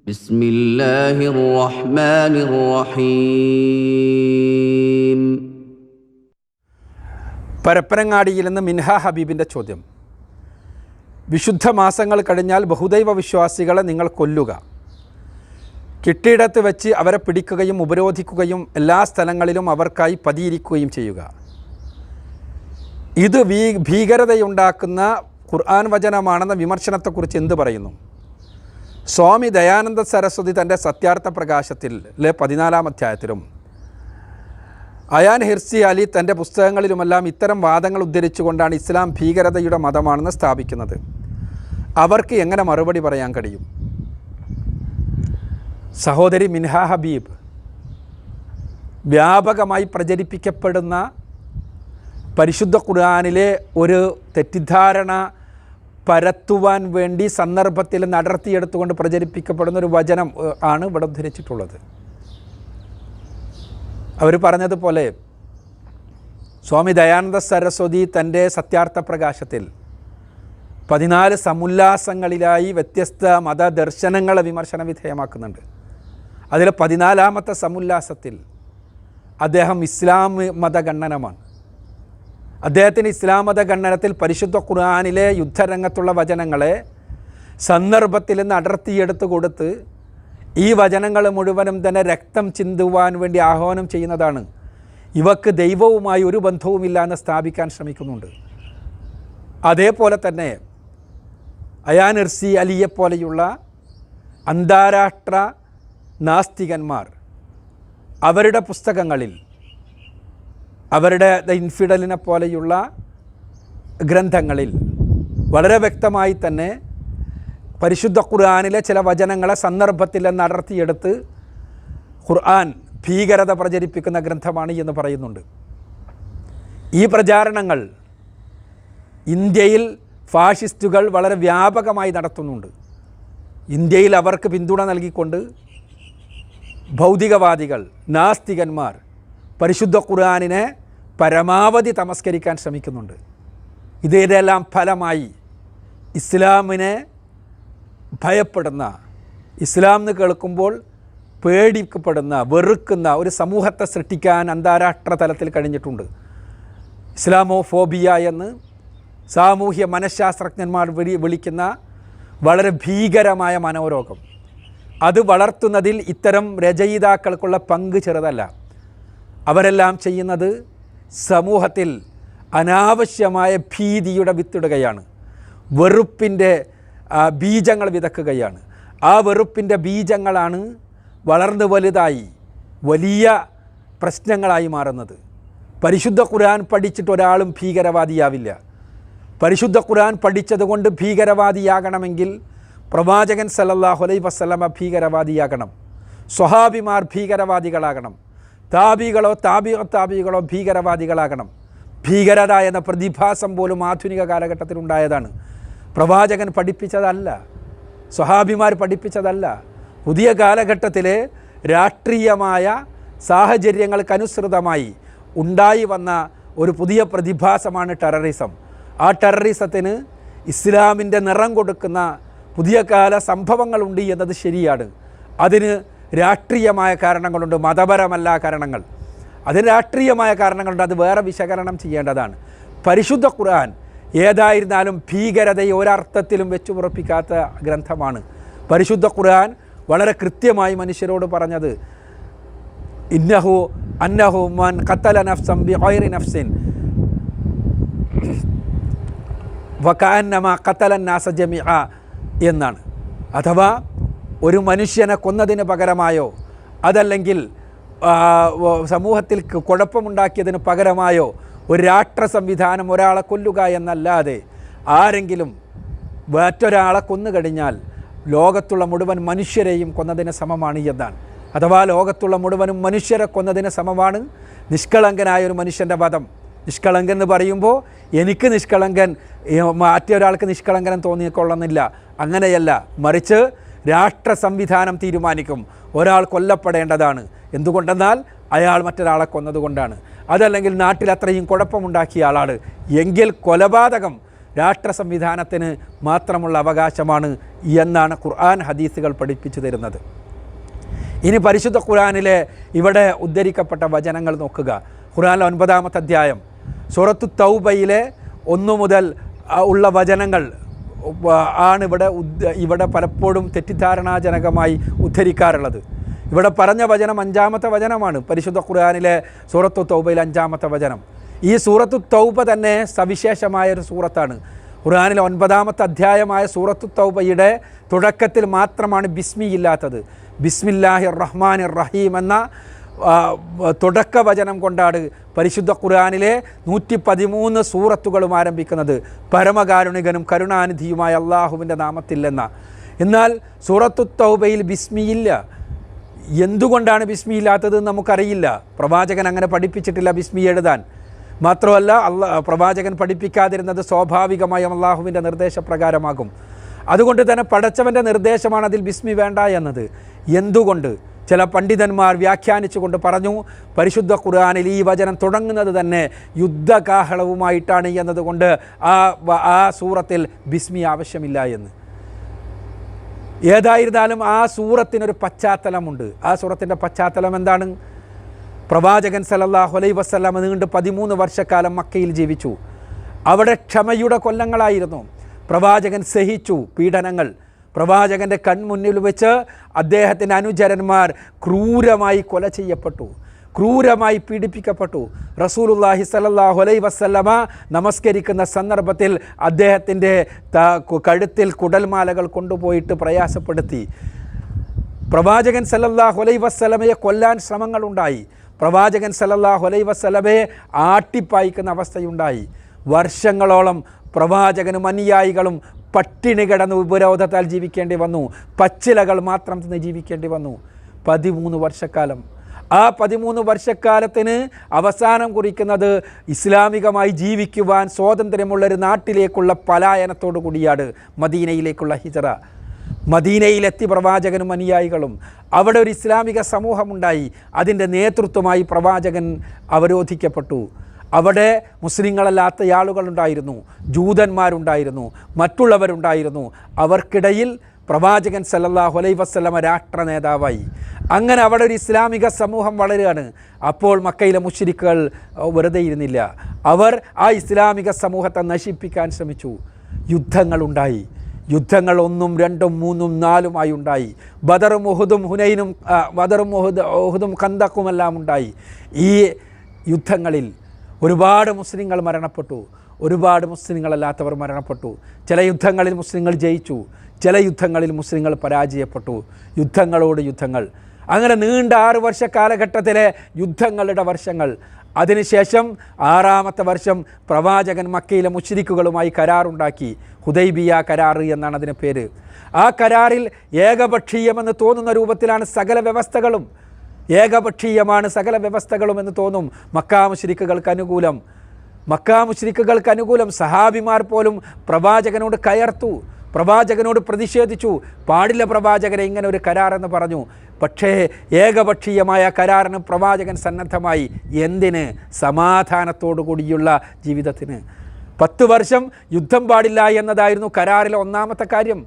بسم الله الرحمن الرحيم. പരപ്പനങ്ങാടിയിൽ നിന്ന് മിൻഹ ഹബീബിൻ്റെ ചോദ്യം: വിശുദ്ധ മാസങ്ങൾ കഴിഞ്ഞാൽ ബഹുദൈവ വിശ്വാസികളെ നിങ്ങൾ കൊല്ലുക, കിട്ടിയിടത്ത് വെച്ച് അവരെ പിടിക്കുകയും ഉപരോധിക്കുകയും എല്ലാ സ്ഥലങ്ങളിലും അവർക്കായി പതിയിരിക്കുകയും ചെയ്യുക. ഇത് ഭീകരതയുണ്ടാക്കുന്ന ഖുർആൻ വചനമാണെന്ന വിമർശനത്തെക്കുറിച്ച് എന്ത് പറയുന്നു? സ്വാമി ദയാനന്ദ സരസ്വതി തൻ്റെ സത്യാർത്ഥ പ്രകാശത്തിൽ 14-ാം അധ്യായത്തിലും അയാൻ ഹിർസി അലി തൻ്റെ പുസ്തകങ്ങളിലുമെല്ലാം ഇത്തരം വാദങ്ങൾ ഉദ്ധരിച്ചുകൊണ്ടാണ് ഇസ്ലാം ഭീകരതയുടെ മതമാണെന്ന് സ്ഥാപിക്കുന്നത്. അവർക്ക് എങ്ങനെ മറുപടി പറയാൻ കഴിയും? സഹോദരി മിൻഹ ഹബീബ്, വ്യാപകമായി പ്രചരിപ്പിക്കപ്പെടുന്ന പരിശുദ്ധ ഖുർആനിലെ ഒരു തെറ്റിദ്ധാരണ പരത്തുവാൻ വേണ്ടി സന്ദർഭത്തിൽ നടത്തിയെടുത്തുകൊണ്ട് പ്രചരിപ്പിക്കപ്പെടുന്ന ഒരു വചനം ആണ് ഇവിടെ ഉദ്ധരിച്ചിട്ടുള്ളത്. അവർ പറഞ്ഞതുപോലെ സ്വാമി ദയാനന്ദ സരസ്വതി തൻ്റെ സത്യാർത്ഥ പ്രകാശത്തിൽ 14 സമുല്ലാസങ്ങളിലായി വ്യത്യസ്ത മതദർശനങ്ങളെ വിമർശന വിധേയമാക്കുന്നുണ്ട്. അതിൽ 14-ാമത്തെ സമുല്ലാസത്തിൽ അദ്ദേഹം ഇസ്ലാം മതഗണ്ണനമാണ്. അദ്ദേഹത്തിന് ഇസ്ലാം മതഗണ്ണനത്തിൽ പരിശുദ്ധ ഖുർആനിലെ യുദ്ധരംഗത്തുള്ള വചനങ്ങളെ സന്ദർഭത്തിൽ നിന്ന് അടർത്തിയെടുത്ത് കൊടുത്ത് ഈ വചനങ്ങൾ മുഴുവനും തന്നെ രക്തം ചിന്തുവാൻ വേണ്ടി ആഹ്വാനം ചെയ്യുന്നതാണ്. ഇവക്ക് ദൈവവുമായി ഒരു ബന്ധവുമില്ല എന്ന് സ്ഥാപിക്കാൻ ശ്രമിക്കുന്നുണ്ട്. അതേപോലെ തന്നെ അയാൻ ഹിർസി അലിയെപ്പോലെയുള്ള അന്താരാഷ്ട്ര നാസ്തികന്മാർ അവരുടെ പുസ്തകങ്ങളിൽ, അവരുടെ ദ ഇൻഫിഡലിനെ പോലെയുള്ള ഗ്രന്ഥങ്ങളിൽ വളരെ വ്യക്തമായി തന്നെ പരിശുദ്ധ ഖുർആനിലെ ചില വചനങ്ങളെ സന്ദർഭത്തിൽ നിന്ന് അടർത്തിയെടുത്ത് ഖുർആൻ ഭീകരത പ്രചരിപ്പിക്കുന്ന ഗ്രന്ഥമാണ് എന്ന് പറയുന്നുണ്ട്. ഈ പ്രചാരണങ്ങൾ ഇന്ത്യയിൽ ഫാഷിസ്റ്റുകൾ വളരെ വ്യാപകമായി നടത്തുന്നുണ്ട്. ഇന്ത്യയിൽ അവർക്ക് പിന്തുണ നൽകിക്കൊണ്ട് ഭൗതികവാദികൾ, നാസ്തികന്മാർ പരിശുദ്ധ ഖുർആനിനെ പരമാവധി തമസ്കരിക്കാൻ ശ്രമിക്കുന്നുണ്ട്. ഇതിനെല്ലാം ഫലമായി ഇസ്ലാമിനെ ഭയപ്പെടുന്ന, ഇസ്ലാം എന്ന് കേൾക്കുമ്പോൾ പേടിക്കപ്പെടുന്ന, വെറുക്കുന്ന ഒരു സമൂഹത്തെ സൃഷ്ടിക്കാൻ അന്താരാഷ്ട്ര തലത്തിൽ കഴിഞ്ഞിട്ടുണ്ട്. ഇസ്ലാമോഫോബിയ എന്ന് സാമൂഹ്യ മനഃശാസ്ത്രജ്ഞന്മാർ വിളിക്കുന്ന വളരെ ഭീകരമായ മനോരോഗം, അത് വളർത്തുന്നതിൽ ഇത്തരം രചയിതാക്കൾക്കുള്ള പങ്ക് ചെറുതല്ല. അവരെല്ലാം ചെയ്യുന്നത് സമൂഹത്തിൽ അനാവശ്യമായ ഭീതിയുടെ വിത്തിടുകയാണ്, വെറുപ്പിൻ്റെ ബീജങ്ങൾ വിതക്കുകയാണ്. ആ വെറുപ്പിൻ്റെ ബീജങ്ങളാണ് വളർന്നു വലുതായി വലിയ പ്രശ്നങ്ങളായി മാറുന്നത്. പരിശുദ്ധ ഖുർആൻ പഠിച്ചിട്ട് ഒരാളും ഭീകരവാദിയാവില്ല. പരിശുദ്ധ ഖുർആൻ പഠിച്ചതുകൊണ്ട് ഭീകരവാദിയാകണമെങ്കിൽ പ്രവാചകൻ സല്ലല്ലാഹു അലൈഹി വസല്ലമ ഭീകരവാദിയാകണം, സ്വഹാബിമാർ ഭീകരവാദികളാകണം, താബികളോ താബികളോ ഭീകരവാദികളാകണം. ഭീകരത എന്ന പ്രതിഭാസം പോലും ആധുനിക കാലഘട്ടത്തിലുണ്ടായതാണ്. പ്രവാചകൻ പഠിപ്പിച്ചതല്ല, സ്വഹാബിമാർ പഠിപ്പിച്ചതല്ല. പുതിയ കാലഘട്ടത്തിലെ രാഷ്ട്രീയമായ സാഹചര്യങ്ങൾക്കനുസൃതമായി ഉണ്ടായി വന്ന ഒരു പുതിയ പ്രതിഭാസമാണ് ടെററിസം. ആ ടെററിസത്തിന് ഇസ്ലാമിൻ്റെ നിറം കൊടുക്കുന്ന പുതിയ കാല സംഭവങ്ങളുണ്ട് എന്നത് ശരിയാണ്. അതിന് രാഷ്ട്രീയമായ കാരണങ്ങളുണ്ട്, മതപരമല്ല കാരണങ്ങൾ. അതിന് രാഷ്ട്രീയമായ കാരണങ്ങളുണ്ട്, അത് വേറെ വിശകലനം ചെയ്യേണ്ടതാണ്. പരിശുദ്ധ ഖുർആൻ ഏതായിരുന്നാലും ഭീകരതയെ ഒരർത്ഥത്തിലും വെച്ചു ഉറപ്പിക്കാത്ത ഗ്രന്ഥമാണ്. പരിശുദ്ധ ഖുർആൻ വളരെ കൃത്യമായി മനുഷ്യരോട് പറഞ്ഞത് അന്നഹു മൻ ഖതല നഫ്സൻ ബിഗൈരി നഫ്സിൻ വകഅന്നമാ ഖതലൻ നാസ ജമീഅ എന്നാണ്. അഥവാ ഒരു മനുഷ്യനെ കൊന്നതിന് പകരമായോ അതല്ലെങ്കിൽ സമൂഹത്തിൽ കുഴപ്പമുണ്ടാക്കിയതിന് പകരമായോ ഒരു രാഷ്ട്ര സംവിധാനം ഒരാളെ കൊല്ലുക എന്നല്ലാതെ ആരെങ്കിലും മറ്റൊരാളെ കൊന്നുകഴിഞ്ഞാൽ ലോകത്തുള്ള മുഴുവൻ മനുഷ്യരെയും കൊന്നതിന് സമമാണ് എന്നാണ്. അഥവാ ലോകത്തുള്ള മുഴുവനും മനുഷ്യരെ കൊന്നതിന് സമമാണ് നിഷ്കളങ്കനായ ഒരു മനുഷ്യൻ്റെ വധം. നിഷ്കളങ്കൻ എന്ന് പറയുമ്പോൾ എനിക്ക് നിഷ്കളങ്കൻ, മറ്റൊരാൾക്ക് നിഷ്കളങ്കനം തോന്നിക്കൊള്ളുന്നില്ല, അങ്ങനെയല്ല. മറിച്ച് രാഷ്ട്ര സംവിധാനം തീരുമാനിക്കും ഒരാൾ കൊല്ലപ്പെടേണ്ടതാണ്. എന്തുകൊണ്ടെന്നാൽ അയാൾ മറ്റൊരാളെ കൊന്നതുകൊണ്ടാണ്. അതല്ലെങ്കിൽ നാട്ടിൽ അത്രയും കുഴപ്പമുണ്ടാക്കിയ ആളാണ് എങ്കിൽ കൊലപാതകം രാഷ്ട്ര സംവിധാനത്തിന് മാത്രമുള്ള അവകാശമാണ് എന്നാണ് ഖുർആൻ ഹദീസുകൾ പഠിപ്പിച്ചു തരുന്നത്. ഇനി പരിശുദ്ധ ഖുർആനിലെ ഇവിടെ ഉദ്ധരിക്കപ്പെട്ട വചനങ്ങൾ നോക്കുക. ഖുർആനിലെ 9-ാമത്തെ അധ്യായം സൂറത്തു തൗബയിലെ 1 മുതൽ ഉള്ള വചനങ്ങൾ ആണ് ഇവിടെ പലപ്പോഴും തെറ്റിദ്ധാരണാജനകമായി ഉദ്ധരിക്കാറുള്ളത്. ഇവിടെ പറഞ്ഞ വചനം 5-ാമത്തെ വചനമാണ്. പരിശുദ്ധ ഖുർആനിലെ സൂറത്തു തൗബയിലെ 5-ാമത്തെ വചനം. ഈ സൂറത്തു തൗബ തന്നെ സവിശേഷമായൊരു സൂറത്താണ്. ഖുർആനിലെ 9-ാമത്തെ അധ്യായമായ സൂറത്തു തൗബയുടെ തുടക്കത്തിൽ മാത്രമാണ് ബിസ്മി ഇല്ലാത്തത്. ബിസ്മില്ലാഹിർ റഹ്മാനിർ റഹീം എന്ന തുടക്ക വചനം കൊണ്ടാണ് പരിശുദ്ധ ഖുർആനിലെ 113 സൂറത്തുകളും ആരംഭിക്കുന്നത്. പരമകാരുണികനും കരുണാനിധിയുമായ അള്ളാഹുവിൻ്റെ നാമത്തിൽ എന്ന. എന്നാൽ സൂറത്തു തൗബയിൽ ബിസ്മിയില്ല. എന്തുകൊണ്ടാണ് ബിസ്മി ഇല്ലാത്തതെന്ന് നമുക്കറിയില്ല. പ്രവാചകൻ അങ്ങനെ പഠിപ്പിച്ചിട്ടില്ല ബിസ്മി എഴുതാൻ. മാത്രമല്ല പ്രവാചകൻ പഠിപ്പിക്കാതിരുന്നത് സ്വാഭാവികമായും അള്ളാഹുവിൻ്റെ നിർദ്ദേശപ്രകാരമാകും. അതുകൊണ്ട് തന്നെ പടച്ചവൻ്റെ നിർദ്ദേശമാണ് അതിൽ ബിസ്മി വേണ്ട എന്നത്. എന്തുകൊണ്ട്? ചില പണ്ഡിതന്മാർ വ്യാഖ്യാനിച്ചുകൊണ്ട് പറഞ്ഞു, പരിശുദ്ധ ഖുർആനിൽ ഈ വചനം തുടങ്ങുന്നത് തന്നെ യുദ്ധകാഹളവുമായിട്ടാണ് എന്നതുകൊണ്ട് ആ സൂറത്തിൽ ബിസ്മി ആവശ്യമില്ല എന്ന്. ഏതായിരുന്നാലും ആ സൂറത്തിനൊരു പശ്ചാത്തലമുണ്ട്. ആ സൂറത്തിൻ്റെ പശ്ചാത്തലം എന്താണ്? പ്രവാചകൻ സല്ലല്ലാഹു അലൈഹി വസല്ലം നീണ്ട് 13 വർഷക്കാലം മക്കയിൽ ജീവിച്ചു. അവിടെ ക്ഷമയുടെ കൊല്ലങ്ങളായിരുന്നു. പ്രവാചകൻ സഹിച്ചു പീഡനങ്ങൾ. പ്രവാചകൻ്റെ കൺമുന്നിൽ വെച്ച് അദ്ദേഹത്തിൻ്റെ അനുചരന്മാർ ക്രൂരമായി കൊല ചെയ്യപ്പെട്ടു, ക്രൂരമായി പീഡിപ്പിക്കപ്പെട്ടു. റസൂലുള്ളാഹി സ്വല്ലല്ലാഹു അലൈഹി വസല്ലമ നമസ്കരിക്കുന്ന സന്ദർഭത്തിൽ അദ്ദേഹത്തിൻ്റെ കഴുത്തിൽ കുടൽമാലകൾ കൊണ്ടുപോയിട്ട് പ്രയാസപ്പെടുത്തി. പ്രവാചകൻ സല്ലല്ലാഹു അലൈഹി വസല്ലമയെ കൊല്ലാൻ ശ്രമങ്ങളുണ്ടായി. പ്രവാചകൻ സല്ലല്ലാഹു അലൈഹി വസല്ലമയെ ആട്ടിപ്പായിക്കുന്ന അവസ്ഥയുണ്ടായി. വർഷങ്ങളോളം പ്രവാചകനും അനുയായികളും പട്ടിണി കിടന്ന് ഉപരോധത്താൽ ജീവിക്കേണ്ടി വന്നു. പച്ചിലകൾ മാത്രം തിന്ന് ജീവിക്കേണ്ടി വന്നു 13 വർഷക്കാലം. ആ 13 വർഷക്കാലത്തിന് അവസാനം കുറിക്കുന്നത് ഇസ്ലാമികമായി ജീവിക്കുവാൻ സ്വാതന്ത്ര്യമുള്ളൊരു നാട്ടിലേക്കുള്ള പലായനത്തോടു കൂടിയാണ് മദീനയിലേക്കുള്ള ഹിജറ. മദീനയിലെത്തി പ്രവാചകനും അനുയായികളും. അവിടെ ഒരു ഇസ്ലാമിക സമൂഹമുണ്ടായി. അതിൻ്റെ നേതൃത്വമായി പ്രവാചകൻ അവരോധിക്കപ്പെട്ടു. അവിടെ മുസ്ലിങ്ങളല്ലാത്ത ആളുകളുണ്ടായിരുന്നു, ജൂതന്മാരുണ്ടായിരുന്നു, മറ്റുള്ളവരുണ്ടായിരുന്നു. അവർക്കിടയിൽ പ്രവാചകൻ സല്ലല്ലാഹു അലൈഹി വസല്ലമ രാഷ്ട്ര നേതാവായി. അങ്ങനെ അവിടെ ഒരു ഇസ്ലാമിക സമൂഹം വളരുകയാണ്. അപ്പോൾ മക്കയിലെ മുശ്രിക്കുകൾ വെറുതെ ഇരുന്നില്ല. അവർ ആ ഇസ്ലാമിക സമൂഹത്തെ നശിപ്പിക്കാൻ ശ്രമിച്ചു. യുദ്ധങ്ങളുണ്ടായി. യുദ്ധങ്ങൾ 1, 2, 3, 4 ഉണ്ടായി. ബദറും ഉഹുദും ഹുനൈനും ഉഹുദും ഖന്തഖുമെല്ലാം ഉണ്ടായി. ഈ യുദ്ധങ്ങളിൽ ഒരുപാട് മുസ്ലിങ്ങൾ മരണപ്പെട്ടു, ഒരുപാട് മുസ്ലിങ്ങളല്ലാത്തവർ മരണപ്പെട്ടു. ചില യുദ്ധങ്ങളിൽ മുസ്ലിങ്ങൾ ജയിച്ചു, ചില യുദ്ധങ്ങളിൽ മുസ്ലിങ്ങൾ പരാജയപ്പെട്ടു. യുദ്ധങ്ങളോട് യുദ്ധങ്ങൾ. അങ്ങനെ നീണ്ട 6 വർഷ കാലഘട്ടത്തിലെ യുദ്ധങ്ങളുടെ വർഷങ്ങൾ. അതിനുശേഷം 6-ാമത്തെ വർഷം പ്രവാചകൻ മക്കയിലെ മുശ്രിക്കുകളുമായി കരാറുണ്ടാക്കി. ഹുദൈബിയ കരാർ എന്നാണ് അതിന് പേര്. ആ കരാറിൽ ഏകപക്ഷീയമെന്ന് തോന്നുന്ന രൂപത്തിലാണ് സകല വ്യവസ്ഥകളും. ഏകപക്ഷീയമാണ് സകല വ്യവസ്ഥകളും എന്ന് തോന്നും. മക്കാ മുശ്രിക്കുകൾക്ക് അനുകൂലം. സഹാബിമാർ പോലും പ്രവാചകനോട് കയർത്തു, പ്രവാചകനോട് പ്രതിഷേധിച്ചു. പാടില്ല പ്രവാചകനെ ഇങ്ങനെ ഒരു കരാറെന്ന് പറഞ്ഞു. പക്ഷേ ഏകപക്ഷീയമായ കരാറിന് പ്രവാചകൻ സന്നദ്ധമായി. എന്തിന്? സമാധാനത്തോടു കൂടിയുള്ള ജീവിതത്തിന്. 10 വർഷം യുദ്ധം പാടില്ല എന്നതായിരുന്നു കരാറിലെ 1-ാമത്തെ കാര്യം.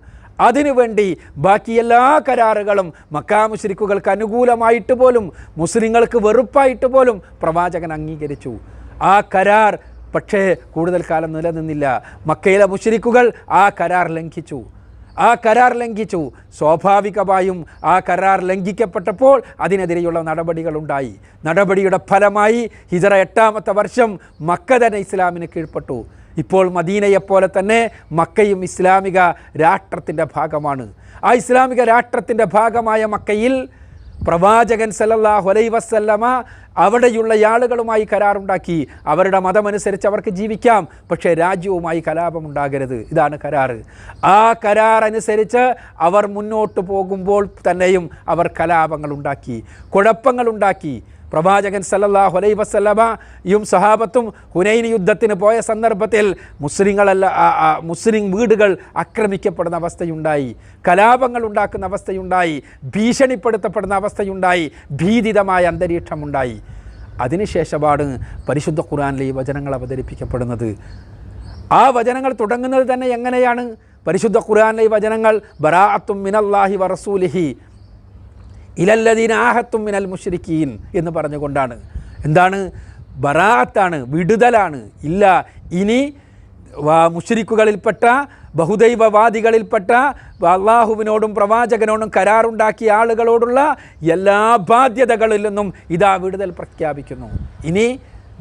അതിനുവേണ്ടി ബാക്കി എല്ലാ കരാറുകളും മക്കാ മുശ്രിക്കുകൾക്ക് അനുകൂലമായിട്ട് പോലും മുസ്ലിങ്ങൾക്ക് വെറുപ്പായിട്ട് പോലും പ്രവാചകൻ അംഗീകരിച്ചു. ആ കരാർ പക്ഷേ കൂടുതൽ കാലം നിലനിന്നില്ല. മക്കയിലെ മുശ്രിക്കുകൾ ആ കരാർ ലംഘിച്ചു. സ്വാഭാവികമായും ആ കരാർ ലംഘിക്കപ്പെട്ടപ്പോൾ അതിനെതിരെയുള്ള നടപടികളുണ്ടായി. നടപടിയുടെ ഫലമായി ഹിജറ 8-ാമത്തെ വർഷം മക്ക തന്നെ ഇസ്ലാമിന് കീഴ്പ്പെട്ടു. ഇപ്പോൾ മദീനയെപ്പോലെ തന്നെ മക്കയും ഇസ്ലാമിക രാഷ്ട്രത്തിൻ്റെ ഭാഗമാണ്. ആ ഇസ്ലാമിക രാഷ്ട്രത്തിൻ്റെ ഭാഗമായ മക്കയിൽ പ്രവാചകൻ സല്ലല്ലാഹു അലൈഹി വസല്ലമ അവിടെയുള്ള ആളുകളുമായി കരാറുണ്ടാക്കി. അവരുടെ മതമനുസരിച്ച് അവർക്ക് ജീവിക്കാം, പക്ഷേ രാജ്യവുമായി കലാപമുണ്ടാകരുത്. ഇതാണ് കരാറ്. ആ കരാർ അനുസരിച്ച് അവർ മുന്നോട്ട് പോകുമ്പോൾ തന്നെയും അവർ കലാപങ്ങളുണ്ടാക്കി, കുഴപ്പങ്ങളുണ്ടാക്കി. പ്രവാചകൻ സല്ലല്ലാഹു അലൈഹി വസല്ലമയും സഹാബത്തും ഹുനൈൻ യുദ്ധത്തിന് പോയ സന്ദർഭത്തിൽ മുസ്ലിം വീടുകൾ ആക്രമിക്കപ്പെടുന്ന അവസ്ഥയുണ്ടായി, കലാപങ്ങൾ ഉണ്ടാക്കുന്ന അവസ്ഥയുണ്ടായി, ഭീഷണിപ്പെടുത്തപ്പെടുന്ന അവസ്ഥയുണ്ടായി, ഭീതിതമായ അന്തരീക്ഷമുണ്ടായി. അതിനുശേഷമാണ് പരിശുദ്ധ ഖുർആനിലെ ഈ വചനങ്ങൾ അവതരിപ്പിക്കപ്പെടുന്നത്. ആ വചനങ്ങൾ തുടങ്ങുന്നത് തന്നെ എങ്ങനെയാണ്? പരിശുദ്ധ ഖുർആനിലെ ഈ വചനങ്ങൾ ബറാഅത്തും മിനല്ലാഹി വറസൂലിഹി ഇലല്ലദീന ആഹത്തും മിനൽ മുശ്രിക്കീൻ എന്ന് പറഞ്ഞുകൊണ്ടാണ്. എന്താണ്? ബറാഅത്താണ്, വിടുതലാണ്. ഇല്ല, ഇനി മുശ്രിക്കുകളിൽപ്പെട്ട ബഹുദൈവവാദികളിൽപ്പെട്ട അള്ളാഹുവിനോടും പ്രവാചകനോടും കരാറുണ്ടാക്കിയ ആളുകളോടുള്ള എല്ലാ ബാധ്യതകളിൽ നിന്നും ഇതാ വിടുതൽ പ്രഖ്യാപിക്കുന്നു. ഇനി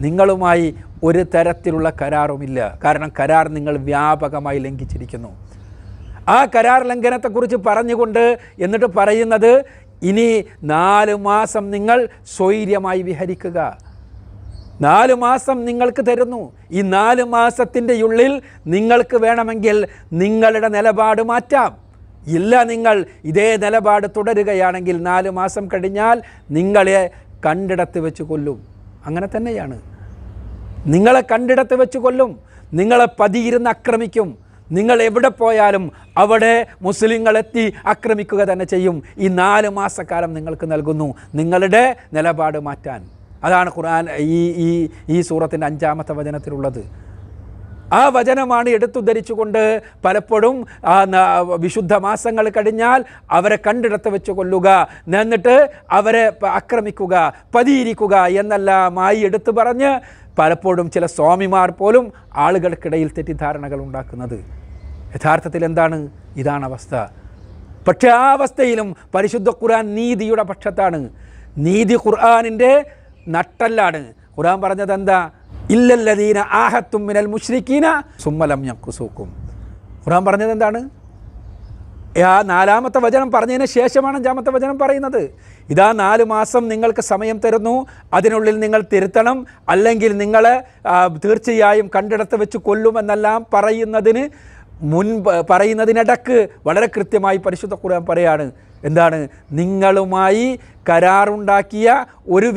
നിങ്ങളുമായി ഒരു തരത്തിലുള്ള കരാറുമില്ല. കാരണം കരാർ നിങ്ങൾ വ്യാപകമായി ലംഘിച്ചിരിക്കുന്നു. ആ കരാർ ലംഘനത്തെക്കുറിച്ച് പറഞ്ഞുകൊണ്ട് എന്നിട്ട് പറയുന്നത്, ഇനി 4 മാസം നിങ്ങൾ സ്വൈര്യമായി വിഹരിക്കുക. 4 മാസം നിങ്ങൾക്ക് തരുന്നു. ഈ 4 മാസത്തിൻ്റെ ഉള്ളിൽ നിങ്ങൾക്ക് വേണമെങ്കിൽ നിങ്ങളുടെ നിലപാട് മാറ്റാം. ഇല്ല, നിങ്ങൾ ഇതേ നിലപാട് തുടരുകയാണെങ്കിൽ 4 മാസം കഴിഞ്ഞാൽ നിങ്ങളെ കണ്ടിടത്ത് വെച്ച് കൊല്ലും. അങ്ങനെ തന്നെയാണ്. നിങ്ങളെ കണ്ടിടത്ത് വെച്ച് കൊല്ലും. നിങ്ങളെ പതിയിരുന്ന് ആക്രമിക്കും. നിങ്ങൾ എവിടെ പോയാലും അവിടെ മുസ്ലിങ്ങളെത്തി ആക്രമിക്കുക തന്നെ ചെയ്യും. ഈ 4 മാസക്കാലം നിങ്ങൾക്ക് നൽകുന്നു നിങ്ങളുടെ നിലപാട് മാറ്റാൻ. അതാണ് ഖുർആൻ ഈ സൂറത്തിൻ്റെ 5-ാമത്തെ വചനത്തിലുള്ളത്. ആ വചനമാണ് എടുത്തുദ്ധരിച്ചുകൊണ്ട് പലപ്പോഴും വിശുദ്ധ മാസങ്ങൾ കഴിഞ്ഞാൽ അവരെ കണ്ടിടത്ത് വെച്ച് കൊല്ലുക, എന്നിട്ട് അവരെ ആക്രമിക്കുക, പതിയിരിക്കുക എന്നെല്ലാമായി എടുത്തു പറഞ്ഞ് പലപ്പോഴും ചില സ്വാമിമാർ പോലും ആളുകൾക്കിടയിൽ തെറ്റിദ്ധാരണകൾ ഉണ്ടാക്കുന്നത്. യഥാർത്ഥത്തിൽ എന്താണ്? ഇതാണ് അവസ്ഥ. പക്ഷേ ആ അവസ്ഥയിലും പരിശുദ്ധ ഖുർആൻ നീതിയുടെ പക്ഷത്താണ്. നീതി ഖുർആനിൻ്റെ നട്ടല്ലാണ്. ഖുർആൻ പറഞ്ഞത് എന്താ? ഇല്ലല്ലദീന ആഹത്തും മിനൽ മുശ്രിക്കീന സുമ്മ ലം യഖ്സുക്കും. ഖുർആൻ പറഞ്ഞത് എന്താണ്? ആ 4-ാമത്തെ വചനം പറഞ്ഞതിന് ശേഷമാണ് 5-ാമത്തെ വചനം പറയുന്നത്. ഇതാ 4 മാസം നിങ്ങൾക്ക് സമയം തരുന്നു, അതിനുള്ളിൽ നിങ്ങൾ തിരുത്തണം, അല്ലെങ്കിൽ നിങ്ങളെ തീർച്ചയായും കണ്ടിടത്ത് വെച്ച് കൊല്ലുമെന്നെല്ലാം പറയുന്നതിനിടക്ക് വളരെ കൃത്യമായി പരിശുദ്ധ ഖുർആൻ പറയാണ്. എന്താണ്? നിങ്ങളുമായി കരാറുണ്ടാക്കിയ ഒരു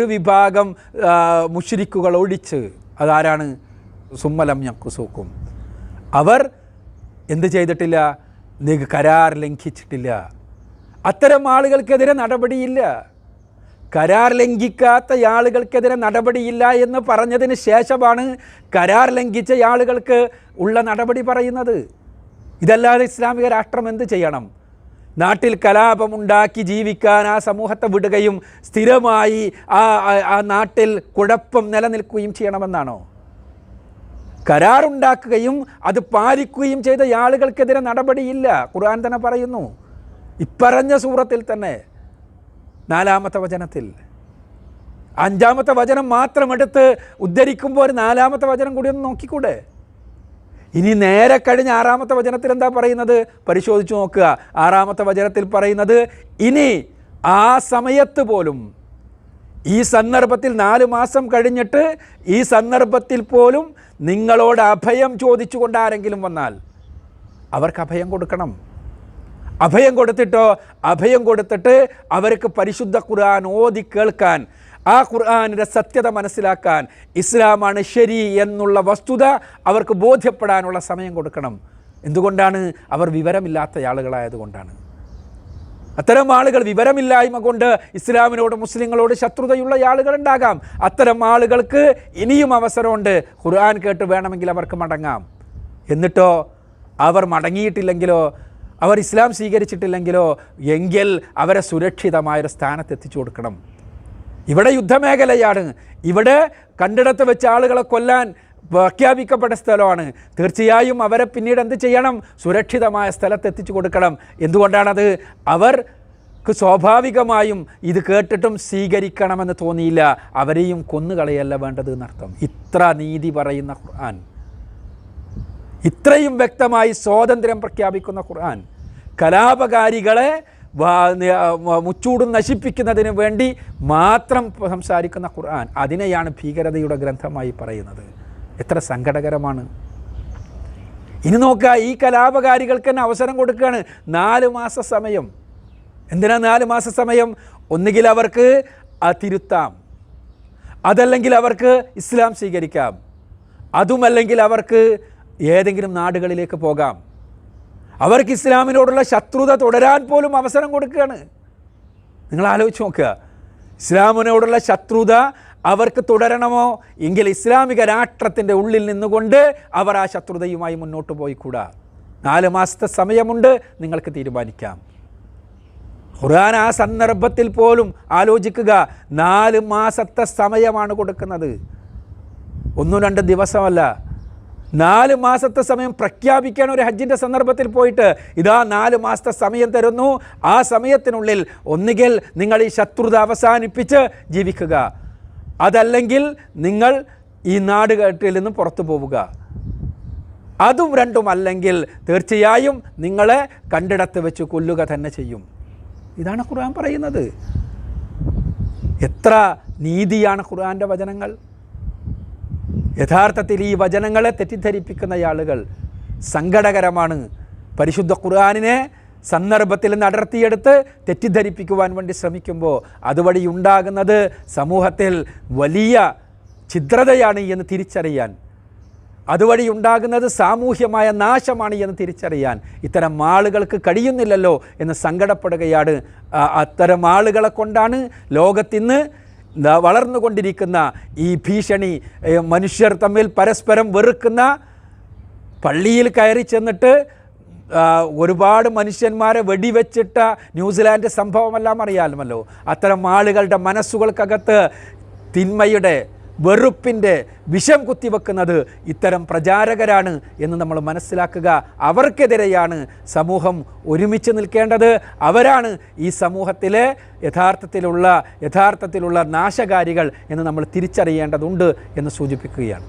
വിഭാഗം മുശ്രിക്കുകൾ ഒഴിച്ച്, അതാരാണ്? സുമ്മലം യഖ്സുക്കും. അവർ എന്ത് ചെയ്തിട്ടില്ല? കരാർ ലംഘിച്ചിട്ടില്ല. അത്തരം ആളുകൾക്കെതിരെ നടപടിയില്ല. കരാർ ലംഘിക്കാത്ത ആളുകൾക്കെതിരെ നടപടിയില്ല എന്ന് പറഞ്ഞതിന് ശേഷമാണ് കരാർ ലംഘിച്ച ആളുകൾക്ക് ഉള്ള നടപടി പറയുന്നത്. ഇതല്ലാതെ ഇസ്ലാമിക രാഷ്ട്രം എന്ത് ചെയ്യണം? നാട്ടിൽ കലാപമുണ്ടാക്കി ജീവിക്കാൻ ആ സമൂഹത്തെ വിടുകയും സ്ഥിരമായി ആ നാട്ടിൽ കുഴപ്പം നിലനിൽക്കുകയും ചെയ്യണമെന്നാണോ? കരാറുണ്ടാക്കുകയും അത് പാലിക്കുകയും ചെയ്ത ആളുകൾക്കെതിരെ നടപടിയില്ല. ഖുർആൻ തന്നെ പറയുന്നു, ഇപ്പറഞ്ഞ സൂറത്തിൽ തന്നെ 4-ാമത്തെ വചനത്തിൽ. 5-ാമത്തെ വചനം മാത്രം എടുത്ത് ഉദ്ധരിക്കുമ്പോൾ ഒരു 4-ാമത്തെ വചനം കൂടി ഒന്ന് നോക്കിക്കൂടെ? ഇനി നേരെ കഴിഞ്ഞ 6-ാമത്തെ വചനത്തിൽ എന്താ പറയുന്നത്? പരിശോധിച്ചു നോക്കുക. 6-ാമത്തെ വചനത്തിൽ പറയുന്നത്, ഇനി ആ സമയത്ത് പോലും, ഈ സന്ദർഭത്തിൽ 4 മാസം കഴിഞ്ഞിട്ട് ഈ സന്ദർഭത്തിൽ പോലും നിങ്ങളോട് അഭയം ചോദിച്ചുകൊണ്ട് ആരെങ്കിലും വന്നാൽ അവർക്ക് അഭയം കൊടുക്കണം. അഭയം കൊടുത്തിട്ട് അവർക്ക് പരിശുദ്ധ ഖുർആൻ ഓതി കേൾക്കാൻ, ആ ഖുർആനിൻ്റെ സത്യത മനസ്സിലാക്കാൻ, ഇസ്ലാമാണ് ശരി എന്നുള്ള വസ്തുത അവർക്ക് ബോധ്യപ്പെടാനുള്ള സമയം കൊടുക്കണം. എന്തുകൊണ്ടാണ്? അവർ വിവരമില്ലാത്ത ആളുകളായതുകൊണ്ടാണ്. അത്തരം ആളുകൾ വിവരമില്ലായ്മ കൊണ്ട് ഇസ്ലാമിനോട് മുസ്ലിങ്ങളോട് ശത്രുതയുള്ള ആളുകളുണ്ടാകാം. അത്തരം ആളുകൾക്ക് ഇനിയും അവസരമുണ്ട്. ഖുർആൻ കേട്ട് വേണമെങ്കിൽ അവർക്ക് മടങ്ങാം. എന്നിട്ടോ അവർ മടങ്ങിയിട്ടില്ലെങ്കിലോ, അവർ ഇസ്ലാം സ്വീകരിച്ചിട്ടില്ലെങ്കിലോ, എങ്കിൽ അവരെ സുരക്ഷിതമായൊരു സ്ഥാനത്തെത്തിച്ചു കൊടുക്കണം. ഇവിടെ യുദ്ധമേഖലയാണ്. ഇവിടെ കണ്ടിടത്ത് വെച്ച ആളുകളെ കൊല്ലാൻ പ്രഖ്യാപിക്കപ്പെട്ട സ്ഥലമാണ്. തീർച്ചയായും അവരെ പിന്നീട് എന്ത് ചെയ്യണം? സുരക്ഷിതമായ സ്ഥലത്തെത്തിച്ചു കൊടുക്കണം. എന്തുകൊണ്ടാണത്? അവർക്ക് സ്വാഭാവികമായും ഇത് കേട്ടിട്ടും സ്വീകരിക്കണമെന്ന് തോന്നിയില്ല. അവരെയും കൊന്നുകളയല്ല വേണ്ടത് എന്നർത്ഥം. ഇത്ര നീതി പറയുന്ന ഖുർആൻ, ഇത്രയും വ്യക്തമായി സ്വാതന്ത്ര്യം പ്രഖ്യാപിക്കുന്ന ഖുർആൻ, കലാപകാരികളെ മുച്ചൂടും നശിപ്പിക്കുന്നതിന് വേണ്ടി മാത്രം സംസാരിക്കുന്ന ഖുർആൻ, അതിനെയാണ് ഭീകരതയുടെ ഗ്രന്ഥമായി പറയുന്നത്. എത്ര സങ്കടകരമാണ്. ഇനി നോക്കുക, ഈ കലാപകാരികൾക്ക് തന്നെ അവസരം കൊടുക്കുകയാണ്. 4 മാസ സമയം. എന്തിനാ 4 മാസ സമയം? ഒന്നുകിൽ അവർക്ക് തിരുത്താം, അതല്ലെങ്കിൽ അവർക്ക് ഇസ്ലാം സ്വീകരിക്കാം, അതുമല്ലെങ്കിൽ അവർക്ക് ഏതെങ്കിലും നാടുകളിലേക്ക് പോകാം. അവർക്ക് ഇസ്ലാമിനോടുള്ള ശത്രുത തുടരാൻ പോലും അവസരം കൊടുക്കുകയാണ്. നിങ്ങൾ ആലോചിച്ച് നോക്കുക. ഇസ്ലാമിനോടുള്ള ശത്രുത അവർക്ക് തുടരണമോ എങ്കിൽ ഇസ്ലാമിക രാഷ്ട്രത്തിൻ്റെ ഉള്ളിൽ നിന്നുകൊണ്ട് അവർ ആ ശത്രുതയുമായി മുന്നോട്ട് പോയിക്കൂടാ. 4 മാസത്തെ സമയമുണ്ട്, നിങ്ങൾക്ക് തീരുമാനിക്കാം. ഖുർആൻ ആ സന്ദർഭത്തിൽ പോലും ആലോചിക്കുക, 4 മാസത്തെ സമയമാണ് കൊടുക്കുന്നത്, 1-2 ദിവസമല്ല. 4 മാസത്തെ സമയം പ്രഖ്യാപിക്കാൻ ഒരു ഹജ്ജിൻ്റെ സന്ദർഭത്തിൽ പോയിട്ട് ഇതാ 4 മാസത്തെ സമയം തരുന്നു, ആ സമയത്തിനുള്ളിൽ ഒന്നുകിൽ നിങ്ങൾ ഈ ശത്രുത അവസാനിപ്പിച്ച് ജീവിക്കുക, അതല്ലെങ്കിൽ നിങ്ങൾ ഈ നാടുകെട്ടിൽ നിന്ന് പുറത്തു പോവുക. അതും രണ്ടുമല്ലെങ്കിൽ തീർച്ചയായും നിങ്ങളെ കണ്ടിടത്ത് വെച്ച് കൊല്ലുക തന്നെ ചെയ്യും. ഇതാണ് ഖുർആൻ പറയുന്നത്. എത്ര നീതിയാണ് ഖുർആൻ്റെ വചനങ്ങൾ. യഥാർത്ഥത്തിൽ ഈ വചനങ്ങളെ തെറ്റിദ്ധരിപ്പിക്കുന്ന ആളുകൾ സങ്കടകരമാണ്. പരിശുദ്ധ ഖുർആനിനെ സന്ദർഭത്തിൽ നടത്തിയെടുത്ത് തെറ്റിദ്ധരിപ്പിക്കുവാൻ വേണ്ടി ശ്രമിക്കുമ്പോൾ അതുവഴി ഉണ്ടാകുന്നത് സമൂഹത്തിൽ വലിയ ഛിദ്രതയാണ് എന്ന് തിരിച്ചറിയാൻ, അതുവഴി ഉണ്ടാകുന്നത് സാമൂഹ്യമായ നാശമാണ് എന്ന് തിരിച്ചറിയാൻ ഇത്തരം ആളുകൾക്ക് കഴിയുന്നില്ലല്ലോ എന്ന് സങ്കടപ്പെടുകയാണ്. അത്തരം ആളുകളെ കൊണ്ടാണ് ലോകത്തിന്ന് വളർന്നുകൊണ്ടിരിക്കുന്ന ഈ ഭീഷണി, മനുഷ്യർ തമ്മിൽ പരസ്പരം വെറുക്കുന്ന, പള്ളിയിൽ കയറി ചെന്നിട്ട് ഒരുപാട് മനുഷ്യന്മാരെ വെടിവെച്ചിട്ട ന്യൂസിലാൻഡ് സംഭവമെല്ലാം അറിയാമല്ലോ. അത്തരം ആളുകളുടെ മനസ്സുകൾക്കകത്ത് തിന്മയുടെ, വെറുപ്പിൻ്റെ വിഷം കുത്തിവെക്കുന്നത് ഇത്തരം പ്രചാരകരാണ് എന്ന് നമ്മൾ മനസ്സിലാക്കുക. അവർക്കെതിരെയാണ് സമൂഹം ഒരുമിച്ച് നിൽക്കേണ്ടത്. അവരാണ് ഈ സമൂഹത്തിലെ യഥാർത്ഥത്തിലുള്ള നാശകാരികൾ എന്ന് നമ്മൾ തിരിച്ചറിയേണ്ടതുണ്ട് എന്ന് സൂചിപ്പിക്കുകയാണ്.